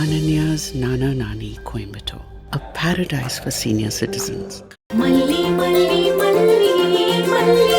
Ananya's Nana Nani Coimbatore, a paradise for senior citizens. Malli, malli, malli, malli, malli.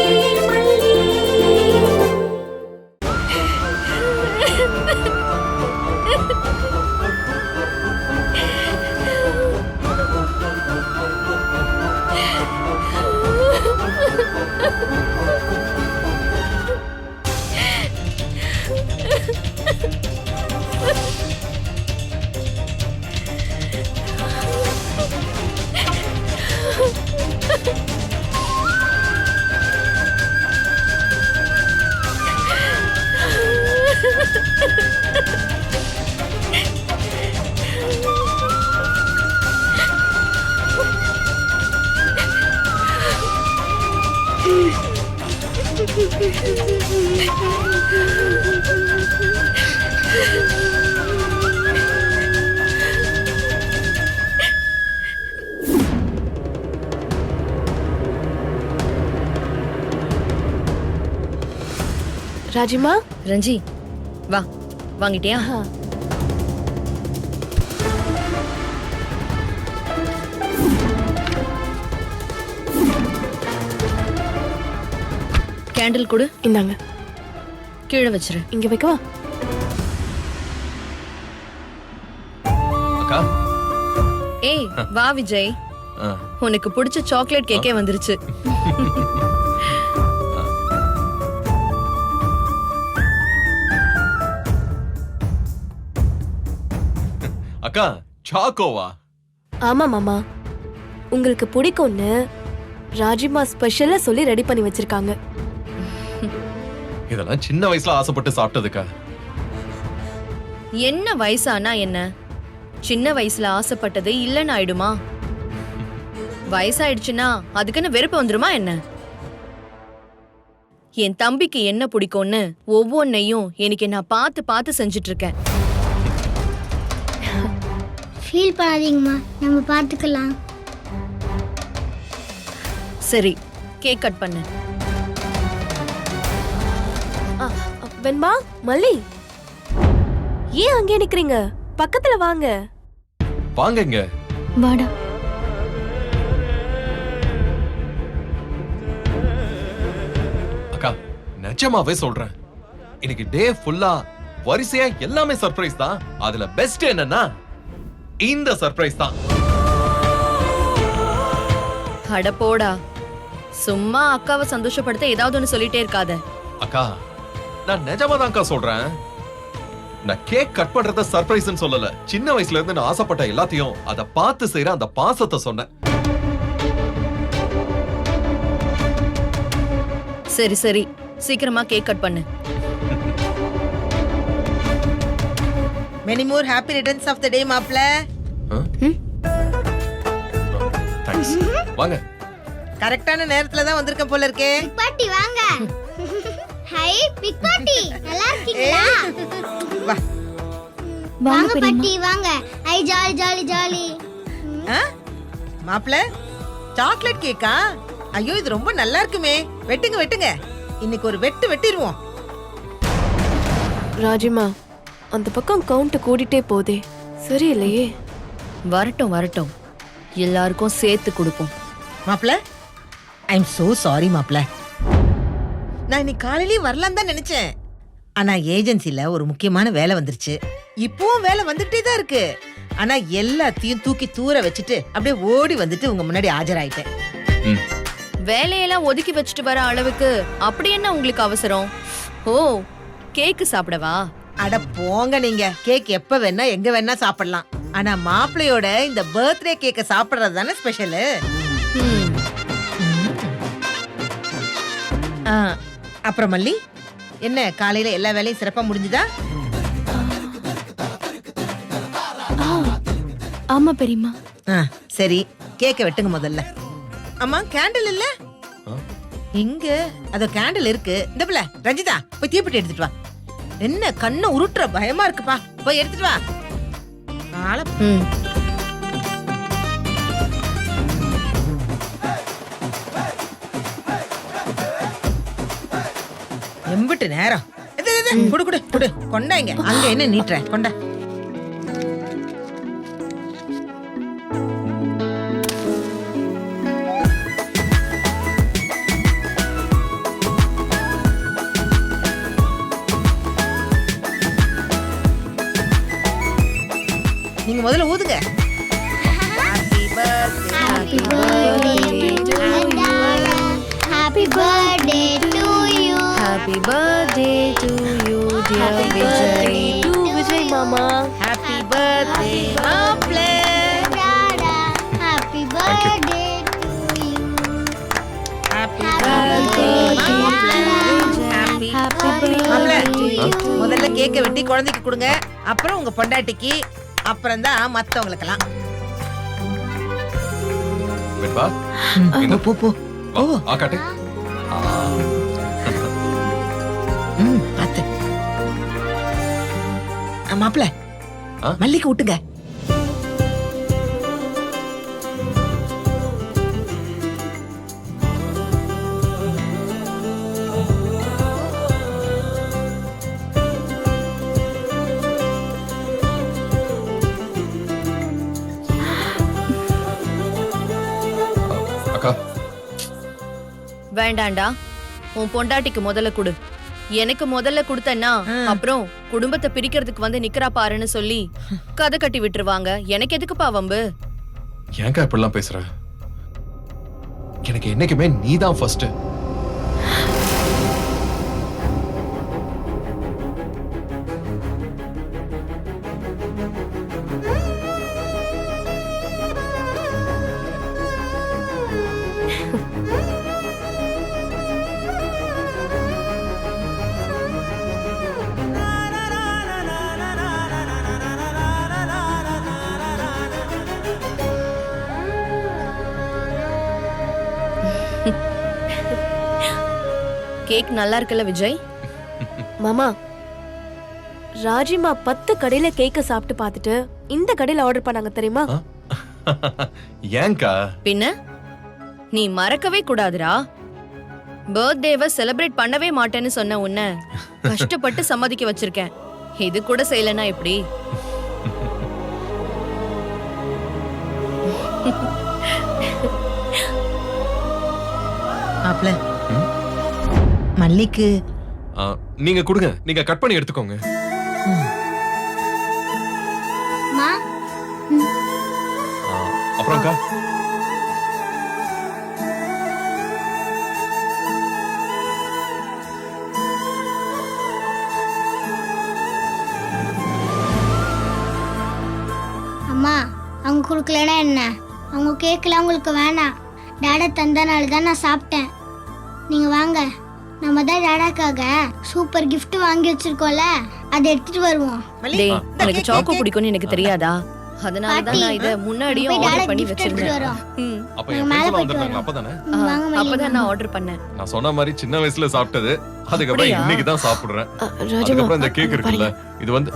ராஜிமா, Ranji வா, வாங்கிட்டியா? Candle கொடு. இந்தாங்க. கீழே வச்சிரு. இங்க வைக்கவா? அக்கா. ஏய் வா விஜய், உனக்கு பிடிச்ச சாக்லேட் கேக்கே வந்துருச்சு. அக்கா, சாக்கோவா? ஆமா மாமா, உங்களுக்கு பிடிக்கும்னு ராஜிமா ஸ்பெஷலா சொல்லி ரெடி பண்ணி வச்சிருக்காங்க. இதெல்லாம் சின்ன வயசுல ஆசைப்பட்டு சாப்பிட்டதுக்கா. என்ன வயசானா என்ன? சின்ன வயசுல ஆசைப்பட்டது இல்லன்னு ஆயிடுமா? வயசாயிடுச்சுன்னா அதுக்குன்னு வெறுப்பு வந்துருமா என்ன? என் தம்பிக்கு என்ன பிடிக்கும்னு ஒவ்வொன்னையும் எனக்கு நான் பார்த்து பார்த்து செஞ்சுட்டு இருக்கேன். ஃபீல் பண்ணாதீங்கம்மா, நம்ம பார்த்துக்கலாம். சரி, கேக் கட் பண்ணு. வெண்பா, மல்லி, ஏன் அங்கே நிக்கிறீங்க? பக்கத்துல வாங்க. வாங்கங்க. வாடா. அக்கா, நிஜமாவே சொல்றேன், இன்னைக்கு டே ஃபுல்லா வரிசையா எல்லாமே சர்ப்ரைஸ் தான். அதுல பெஸ்ட் என்னன்னா இந்த சர்ப்ரைஸ் தான். அட போடா, சும்மா அக்காவை சந்தோஷப்படுத்த ஏதாவது ஒன்னு சொல்லிட்டே இருக்காத. அக்கா, நான் நிஜமா தான் அக்கா சொல்றேன். நான் கேக் கட் பண்றத சர்ப்ரைஸ்னு சொல்லல. சின்ன வயசுல இருந்து நான் ஆசைப்பட்ட எல்லாத்தையும் அத பார்த்து செய்யற அந்த பாசத்தை சொன்னேன். சரி சரி, சீக்கிரமா கேக் கட் பண்ணு. Many more happy returns of the day, மாப்ள. தேங்க்ஸ். வாங்க. கரெக்டான நேரத்துல தான் வந்திருக்கேன் போல இருக்கே. பாட்டி வாங்க. ஹை பிக் பாட்டி, நல்லா இருக்கீங்களா? வா. வாங்க பாட்டி வாங்க. ஐ ஜாலி ஜாலி ஜாலி. மாப்ள, சாக்லேட் கேக்கா? ஐயோ, இது ரொம்ப நல்லா இருக்குமே. வெட்டுங்க வெட்டுங்க. இன்னைக்கு ஒரு வெட்டு வெட்டிடுவோம். ராஜிமா, அந்த பக்கம் கவுண்ட் கூடிட்டே போதே, சரியில்லையே. வரட்டும் வரட்டும், எல்லாருக்கும் சேர்த்து கொடுப்போம். மாப்ள, ஐ எம் சோ சாரி மாப்ள. நான் இன்னைக்கு காலையிலேயே வரலாம் தான் நினைச்சேன். ஆனா ஏஜென்சில ஒரு முக்கியமான வேலை வந்துருச்சு. இப்பவும் வேலை வந்துட்டே தான் இருக்கு. ஆனா எல்லாத்தையும் தூக்கி தூர வச்சுட்டு அப்படியே ஓடி வந்துட்டு உங்க முன்னாடி ஆஜராயிட்டேன். வேலையெல்லாம் ஒதுக்கி வச்சுட்டு வர அளவுக்கு அப்படி என்ன உங்களுக்கு அவசரம்? ஓ, கேக்கு சாப்பிடவா? அட போங்க நீங்க. கேக் எப்ப வேணா எங்க வேணா சாப்பிடலாம். ஆனா மாப்பிள்ளையோட இந்த பர்த்டே கேக்க சாப்பிடுறது தானே ஸ்பெஷல். அப்புறம் மல்லி, என்ன காலையில எல்லா வேலையும் சிறப்பா முடிஞ்சுதா? ஆமா பெரியம்மா. சரி, கேக்க வெட்டுங்க முதல்ல. அம்மா, கேண்டில் இல்ல? இங்க அதோ கேண்டில் இருக்கு. இந்த பிள்ளை ரஞ்சிதா, போய் தீப்பெட்டி எடுத்துட்டு வா. என்ன கண்ணை உருட்டுற, பயமா இருக்குப்பா. போய் எடுத்துட்டு வா. எம்பிட்டு நேரம். குடு குடு குடு, கொண்டாங்க. அங்க என்ன நீட்டுற, கொண்டா. நீங்க முதல்ல ஊதுங்க. Happy birthday to you. Happy birthday to you. Happy birthday to you dear Vijay. To Vijay மாமா. ஹாப்பி பர்த்டே மாப்ளே. Dada. Happy birthday to you. Happy Happy birthday. மாப்ளே, முதல்ல கேக்க வெட்டி குழந்தைக்கு கொடுங்க. அப்புறம் உங்க பொண்டாட்டிக்கு, அப்புறம் தான் மத்தவங்களுக்கெல்லாம். வெண்பா போ போ. வா ஆகாட்டே. பாத்து. மாப்ள ஆ? மல்லிக்கு விட்டுங்க. அக்கா வேண்டாண்டா, உன் பொண்டாட்டிக்கு முதல்ல கொடு. எனக்கு முதல்ல கொடுத்தன்னா அப்புறம் குடும்பத்தை பிரிக்கிறதுக்கு வந்து நிக்கிறா பாருன்னு சொல்லி கதை கட்டி விட்டுருவாங்க. எனக்கு எதுக்குப்பா வம்பு? ஏன்க்கா இப்படிலாம் பேசுற? எனக்கு என்னைக்குமே நீதான் ஃபர்ஸ்ட். கேக் நல்லா இருக்குல்ல விஜய்? மாமா, ராஜிமா 10 கடையில கேக்க சாப்பிட்டு பார்த்துட்டு இந்த கடையில ஆர்டர் பண்ணாங்க தெரியுமா? ஏன்க்கா? பின்ன நீ மறக்கவே கூடாதுடா. பர்த்டேவை செலிப்ரேட் பண்ணவே மாட்டேன்னு சொன்ன உன்னை கஷ்டப்பட்டு சம்மதிக்க வச்சிருக்கேன். இது கூட செய்யலனா எப்படி? மாப்ள மல்லிக்கு நீங்க கொடுங்க, நீங்க கட் பண்ணி எடுத்துக்கோங்க. மா அப்புறம்க்கா அம்மா, அவங்க கொடுக்கலனா என்ன? அவங்க கேட்கல, உங்களுக்கு வேணாம். டாடா தந்தனால தான் நான் சாப்பிட்டேன். நீங்க வாங்க, நம்ம தான் டாடாக்காக சூப்பர் gift வாங்கி வச்சிருக்கோம்ல, அதை எடுத்துட்டு வருவோம். டேய், எனக்கு சாக்கோ பிடிக்கும்னு எனக்கு தெரியாதா? அதனால தான் நான் இத முன்னாடியே போய் ஆர்டர் டாடா பண்ணி gift எடுத்துட்டு வச்சிருந்தேன். வரோம். ம். அப்ப என் மேல ஃப்ரெண்ட்ஸ் போயிட்டு வந்திருந்தாங்க வரோம். அப்பதானே? வாங்க மல்லி, அப்பதான் நான் ஆர்டர் பண்ணேன். நான் சொன்ன மாதிரி சின்ன வயசுல சாப்பிட்டது, அதுக்கப்புறம் அப்படியா? இன்னைக்கு தான் சாப்பிடுறேன். ராஜிமா, அதுக்கப்புறம் இந்த கேக் இருக்குல்ல, இது வந்து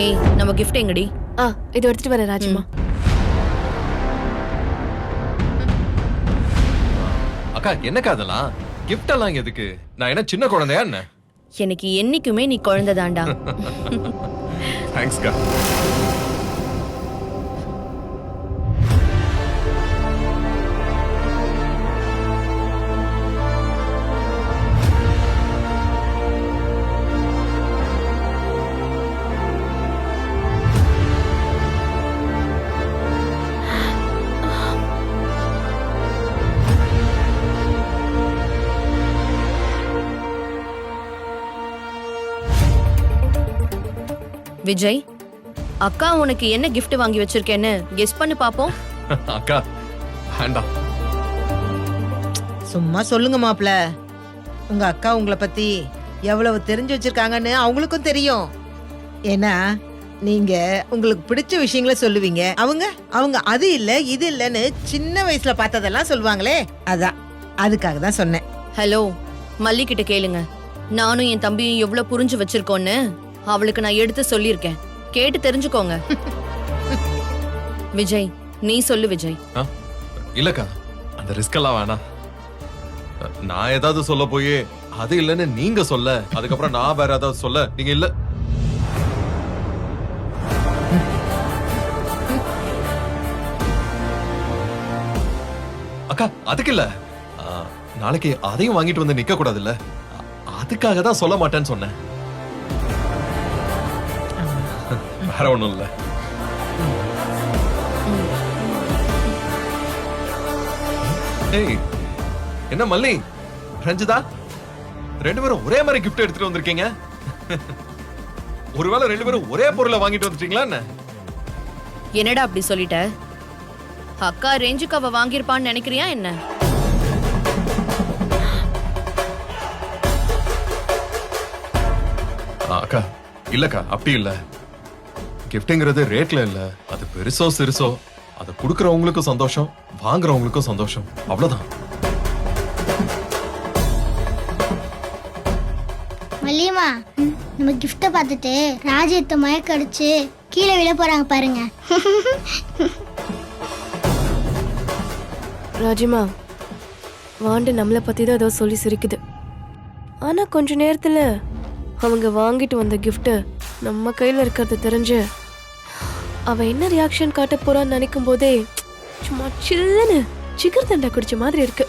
ஏய், நம்ம gift எங்கடி? இது எடுத்துட்டு வரேன் ராஜிமா. அக்கா என்னக்கா அதெல்லாம்? gift எல்லாம் எதுக்கு? நான் என்ன சின்ன குழந்தையா என்ன? எனக்கு என்னைக்குமே நீ குழந்தைதான்டா. தேங்க்ஸ்க்கா. விஜய், அக்கா உனக்கு என்ன gift வாங்கி வச்சிருக்கேன்னு கெஸ் பண்ணு பாப்போம். அக்கா வேண்டாம். சும்மா சொல்லுங்க மாப்ள. உங்க அக்கா உங்களை பத்தி எவ்வளவு தெரிஞ்சு வச்சிருக்காங்கன்னு அவங்களுக்கும் தெரியும். ஏன்னா நீங்க உங்களுக்கு பிடிச்ச விஷயங்களை சொல்லுவீங்க. அவங்க அவங்க அது இல்ல இது இல்லன்னு சின்ன வயசுல பார்த்ததெல்லாம் சொல்லுவாங்களே, அதான் அதுக்காக தான் சொன்னேன். ஹலோ, மல்லி கிட்ட கேளுங்க. நானும் என் தம்பியும் எவ்வளவு புரிஞ்சு வச்சிருக்கோன்னு அவளுக்கு நான் எடுத்து சொல்லியிருக்கேன். கேட்டு தெரிஞ்சுக்கோங்க. விஜய், நீ சொல்லு விஜய். இல்லக்கா, அந்த ரிஸ்க் எல்லாம் வேணாம். நான் ஏதாவது சொல்ல போய் அது இல்லன்னு நீங்க சொல்ல, அதுக்கப்புறம் நான் வேற ஏதாவது சொல்ல நீங்க இல்ல. அக்கா அதுக்கு இல்ல, நாளைக்கு அதையும் வாங்கிட்டு வந்து நிக்க கூடாது இல்ல, அதுக்காக தான் சொல்ல மாட்டேன்னு சொன்னேன். வேற ஒண்ணும் இல்ல. ஏய், என்ன மல்லி, ரஞ்சிதா, ரெண்டு பேரும் ஒரே மாதிரி gift எடுத்துட்டு வந்திருக்கீங்க. ஒருவேளை ரெண்டு பேரும் ஒரே பொருளை வாங்கிட்டு வந்துட்டீங்களா என்ன? என்னடா அப்படி சொல்லிட்ட? அக்கா ரேஞ்சுக்கு அவ வாங்கியிருப்பான்னு நினைக்கிறியா என்ன? அக்கா இல்லக்கா, அப்படி இல்ல. கிஃப்ட்ங்கிறது ரேட்ல இல்ல, அது பெருசோ சிறுசோ அதை கொடுக்கறவங்களுக்கும் சந்தோஷம், வாங்குறவங்களுக்கும் சந்தோஷம், அவ்வளவுதான். மல்லியம்மா, நம்ம கிஃப்ட்டை பார்த்துட்டு ராஜ்யத்தை மயக்க அடிச்சு கீழே விழ போறாங்க பாருங்க. ராஜிமா, வாண்டு நம்மளை பத்தி தான் ஏதோ சொல்லி சிரிக்குது. ஆனா கொஞ்ச நேரத்துல அவங்க வாங்கிட்டு வந்த gift நம்ம கையில இருக்கிறது தெரிஞ்சு அவ என்ன ரியாக்ஷன் காட்ட போறான்னு நினைக்கும் போதே சும்மா சில்லுன்னு சிகர் தண்டா குடிச்ச மாதிரி இருக்கு.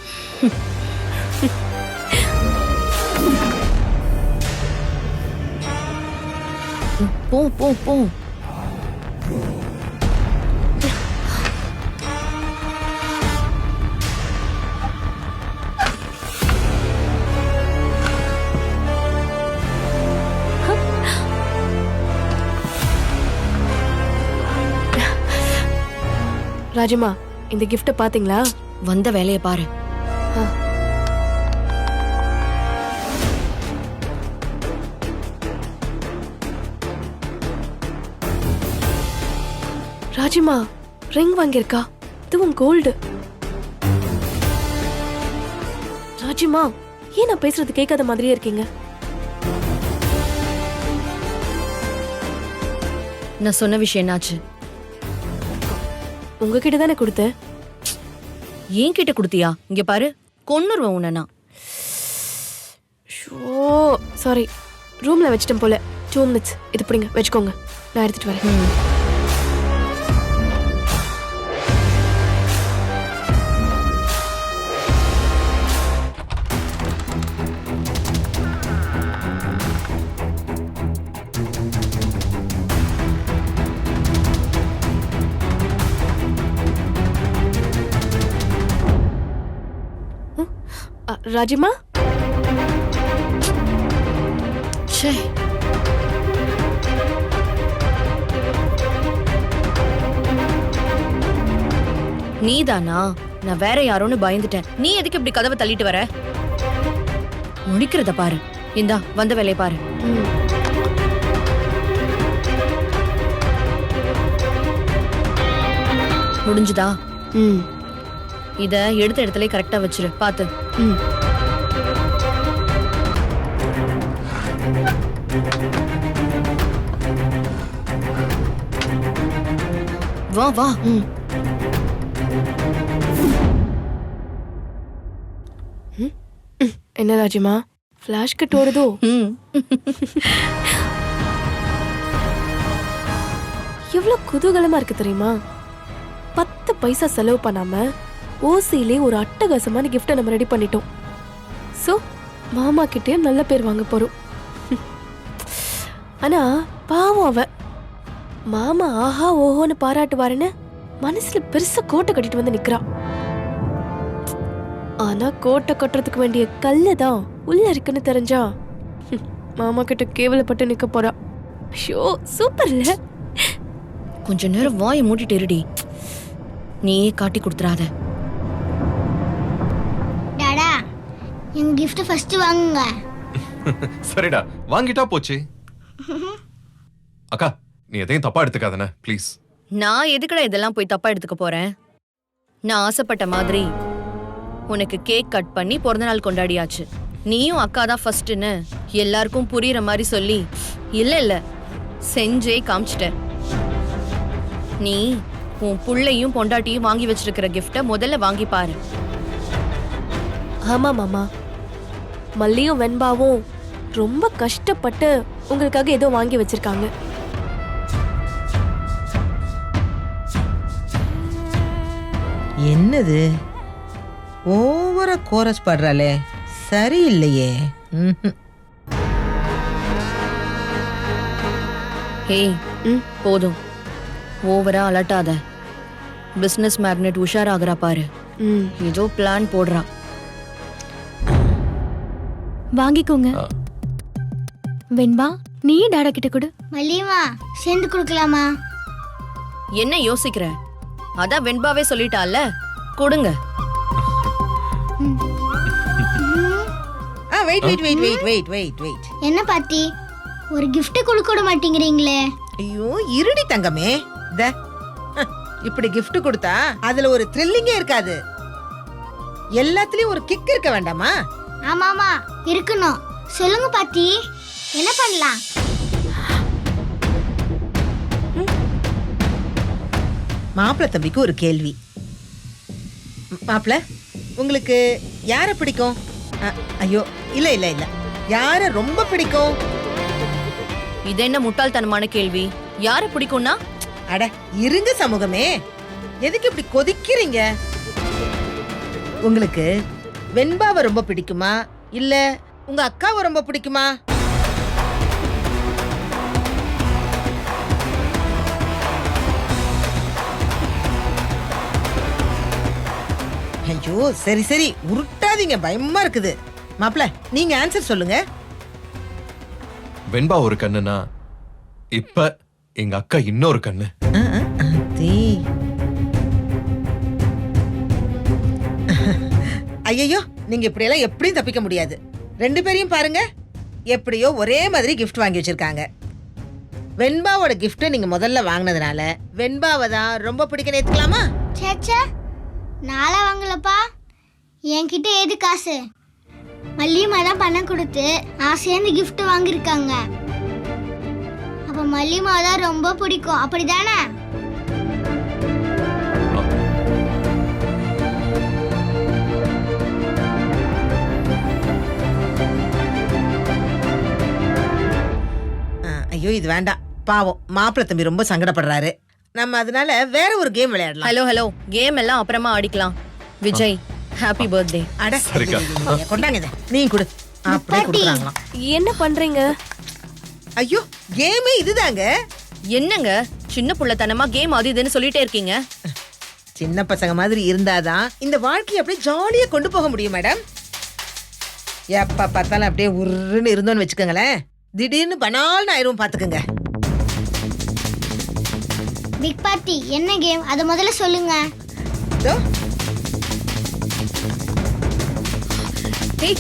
போ போ போ. ராஜிமா, இந்த gift பாத்தீங்களா? வந்த வேலையை பாரு. ராஜிமா, ரிங் வாங்கியிருக்கா, இதுவும் கோல்டு. ராஜிமா, ஏன் நான் பேசுறது கேட்காத மாதிரியே இருக்கீங்க? நான் சொன்ன விஷயம் என்னாச்சு? உங்ககிட்ட தானே கொடுத்தேன். ஏன் கிட்ட கொடுத்தியா? இங்க பாரு, கொன்னுருவேன் உன்னை நான். ஷோ, சாரி, ரூம்ல வச்சிட்டேன் போல. 2 minutes, இது பிடிங்க, வச்சுக்கோங்க, நான் எடுத்துட்டு வரேன். ராஜிமா, ச்சே, நீதானா? நான் வேற யாரோன்னு பயந்துட்டேன். நீ எதுக்கு இப்படி கதவை தள்ளிட்டு வர? முடிக்கிறத பாரு. இந்தா, வந்த வேலையை பாரு. முடிஞ்சுதா? இத எடுத்த இடத்துல கரெக்டா வச்சிரு, பாத்து. வா வா. என்ன ராஜிமா, ஃபிளாஷ் கட் ஓடுதோ? எவ்வளவு குதூகலமா இருக்கு தெரியுமா? 10 பைசா செலவு பண்ணாம ஓசியிலே ஒரு அட்டகாசமான கிஃப்டை நம்ம ரெடி பண்ணிட்டோம். சோ மாமா கிட்டே நல்ல பேர் வாங்க போறோம். ஆனா பாவம் அவ, மாமா ஆஹா ஓஹோன்னு பாராட்டுவாருன்னு மனசுல பெருசா கோட்டை கட்டிட்டு வந்து நிக்கிறா. ஆனா கோட்டை கட்டுறதுக்கு வேண்டிய கல்லுதான் உள்ள இருக்குன்னு தெரிஞ்சா மாமா கிட்ட கேவலப்பட்டு நிக்க போறா. ஷோ, சூப்பர் இல்ல? கொஞ்ச நேரம் வாயை மூடிட்டு இருடி. நீயே காட்டி கொடுத்துறாத. டாடா, எங்க gift ஃபர்ஸ்ட் வாங்குங்க. சரிடா, வாங்கிட்டா போச்சு. அக்கா, நீ எதையும் தப்பா எடுத்துக்காதன ப்ளீஸ். நான் எதுக்குடா இதெல்லாம் போய் தப்பா எடுத்துக்க போறேன்? நான் ஆசைப்பட்ட மாதிரி உனக்கு கேக் கட் பண்ணி பிறந்த நாள் கொண்டாடியாச்சு. நீயும் அக்கா தான் ஃபர்ஸ்ட்னு எல்லாருக்கும் புரியுற மாதிரி சொல்லி இல்ல செஞ்சே காமிச்சிட்ட. நீ உன் புள்ளையும் பொண்டாட்டியும் வாங்கி வச்சிருக்கிற கிஃப்ட முதல்ல வாங்கி பாரு. ஆமா மாமா, மல்லியும் வெண்பாவும் ரொம்ப கஷ்டப்பட்டு உங்களுக்காக ஏதோ வாங்கி வச்சிருக்காங்க. என்னது ஓவரா கோரஸ் பாடுறாளே, சரியில்லையே. ஏய், போதும், ஓவரா அலட்டாத. பிசினஸ் மேக்னெட் உஷாராகிறா பாரு. ம் ஏதோ பிளான் போடுறா. வாங்கிக்கோங்க. வெண்பா, நீயே டாடா கிட்ட கொடு. மல்லிமா சேர்ந்து கொடுக்கலாமா? என்ன யோசிக்கிற? அதான் வெண்பாவே சொல்லிட்டால, கொடுங்க. Wait wait wait wait wait wait wait. என்ன பாட்டி, ஒரு gift கொடுக்க விட மாட்டேங்கிறீங்களே? ஐயோ இருடி தங்கமே. இப்படி gift கொடுத்தா அதுல ஒரு த்ரில்லிங்கே இருக்காது. எல்லாத்துலயும் ஒரு கிக் இருக்க வேண்டாமா? ஆமாமா இருக்கணும். சொல்லுங்க பாட்டி, என்ன பண்ணலாம்? மாப்பிள்ள தம்பிக்கு ஒரு கேள்வி. மாப்பிள்ள, உங்களுக்கு யார பிடிக்கும்? ஐயோ இல்ல இல்ல இல்ல, யார ரொம்ப பிடிக்கும்? இது என்ன முட்டாள்தனமான கேள்வி? யார பிடிக்கும்னா? அட இருங்க சமூகமே, எதுக்கு இப்படி கொதிக்கிறீங்க? உங்களுக்கு வெண்பாவை ரொம்ப பிடிக்குமா இல்ல உங்க அக்காவை ரொம்ப பிடிக்குமா? ஐயோ சரி சரி உருட்டாதீங்க, பயமா இருக்குது. மாப்பிள்ள நீங்க ஆன்சர் சொல்லுங்க. வெண்பா ஒரு கண்ணுனா இப்ப எங்க அக்கா இன்னொரு கண்ணு. ஐயோ நீங்க இப்படியெல்லாம் எப்படியும் தப்பிக்க முடியாது. ரெண்டு பேரையும் பாருங்க, எப்படியோ ஒரே மாதிரி gift வாங்கி வச்சிருக்காங்க. வெண்பாவோட gift நீங்க முதல்ல வாங்கினதுனால வெண்பாவை தான் ரொம்ப பிடிக்கணும் ஏத்துக்கலாமா? சேச்சே, நாளா வாங்கலப்பா. என்கிட்ட ஏது காசு? மல்லிமா தான் பணம் கொடுத்து ஆசையாந்து gift வாங்கியிருக்காங்க. அப்ப மல்லிமா தான் ரொம்ப பிடிக்கும், அப்படிதானே? ஐயோ இது வேண்டாம், பாவம் மாப்பிள்ள தம்பி ரொம்ப சங்கடப்படுறாரு. நம்ம அதனால வேற ஒரு கேம் விளையாடலாம். ஹலோ ஹலோ, கேம் எல்லாம் அப்புறமா ஆடிக்கலாம். Vijay, happy birthday. அட சரிக்கா. கொண்டாங்க இதை. நீங்க கொடு. அப்படியே கொடுக்குறாங்களாம். என்ன பண்றீங்க? ஐயோ கேமே இதுதாங்க. என்னங்க சின்ன புள்ளத்தனமா கேம் அது இதுன்னு சொல்லிட்டே இருக்கீங்க? சின்ன பசங்க மாதிரி இருந்தாதான் இந்த வாழ்க்கையை அப்படியே ஜாலியா கொண்டு போக முடியும் மேடம். எப்ப பார்த்தாலும் அப்படியே உருன்னு இருந்தோன்னு வச்சுக்கோங்களேன், திடீர்னு பனால்னு ஆயிரும் பாத்துக்கோங்க. பிக் பார்ட்டி என்ன கேம், அதை முதல்ல சொல்லுங்க. இதோ, ஏய்,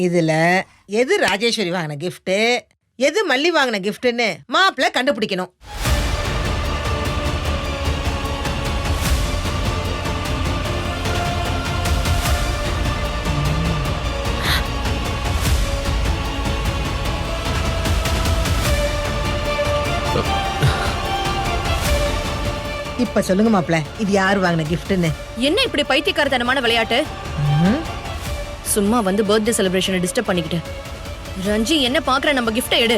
இதுல எது ராஜேஸ்வரி வாங்கின gift, எது மல்லி வாங்கின giftன்னு மாப்பிள்ள கண்டுபிடிக்கணும். இப்ப சொல்லுங்க மாப்பிள்ள, இது யார் வாங்கின giftன்னு? என்ன இப்படி பைத்தியக்காரத்தனமான விளையாட்டு? சும்மா வந்து பர்த்டே செலிப்ரேஷனை டிஸ்டர்ப் பண்ணிக்கிட்டு. ரஞ்சி, என்ன பாக்குற? நம்ம கிஃப்ட் எடு.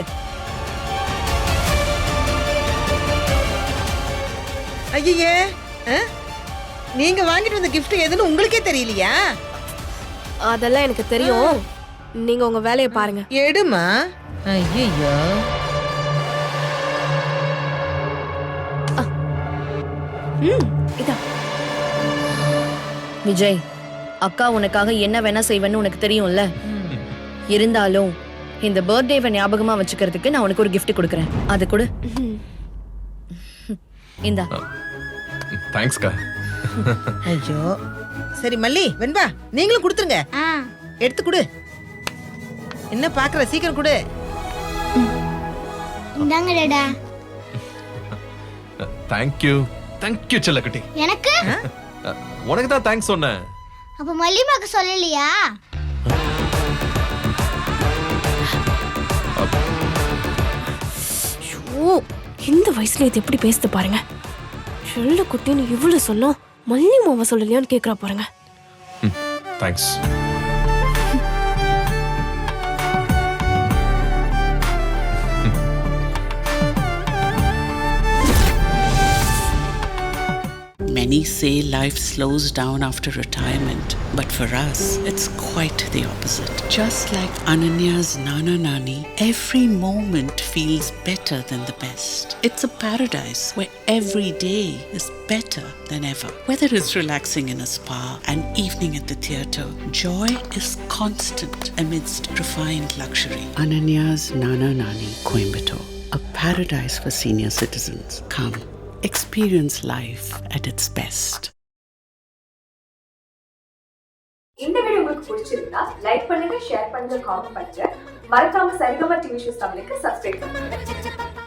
ஐயே, நீங்க வாங்கிட்டு வந்த gift எதுன்னு உங்களுக்கே தெரியலையா? அதெல்லாம் எனக்கு தெரியும். நீங்க உங்க வேலையை பாருங்க. எடுமா. ஐயோ இதா. விஜய், அக்கா உனக்காக என்ன வேணா செய்வேன்னு உனக்கு தெரியும்ல. இருந்தாலும் இந்த பர்த்டேவை ஞாபகமா வச்சுக்கிறதுக்கு நான் உனக்கு ஒரு gift கொடுக்கறேன். அது கொடு. இந்தா. தேங்க்ஸ்க்கா. ஐயோ சரி மல்லி, வெண்பா நீங்களும் கொடுத்துருங்க. எடுத்து கொடு. என்ன பாக்குற, சீக்கிரம் கொடு. இந்தாங்க டேடா. தேங்க்யூ தேங்க்யூ செல்லக்குட்டி. எனக்கு உனக்கு தான் தேங்க்ஸ் சொன்னேன். அப்ப மல்லிமாக்கு சொல்லலையா? ஓ, இந்த வயசுல இது எப்படி பேசுது பாருங்க. செல்ல குட்டின்னு இவ்வளவு சொல்லும், மல்லி மாவ சொல்லலையான்னு கேக்குறா பாருங்க. Thanks. Many say life slows down after retirement, but for us, it's quite the opposite. Just like Ananya's Nana Nani, every moment feels better than the best. It's a paradise where every day is better than ever. Whether it's relaxing in a spa, an evening at the theatre, joy is constant amidst refined luxury. Ananya's Nana Nani, Coimbatore, a paradise for senior citizens. Come, experience life at its best. இந்த video உங்களுக்கு பிடிச்சிருந்தா like பண்ணுங்க, share பண்ணுங்க, comment பண்ணுங்க. மறக்காம Saregama TV shows தமிழுக்கு subscribe பண்ணுங்க.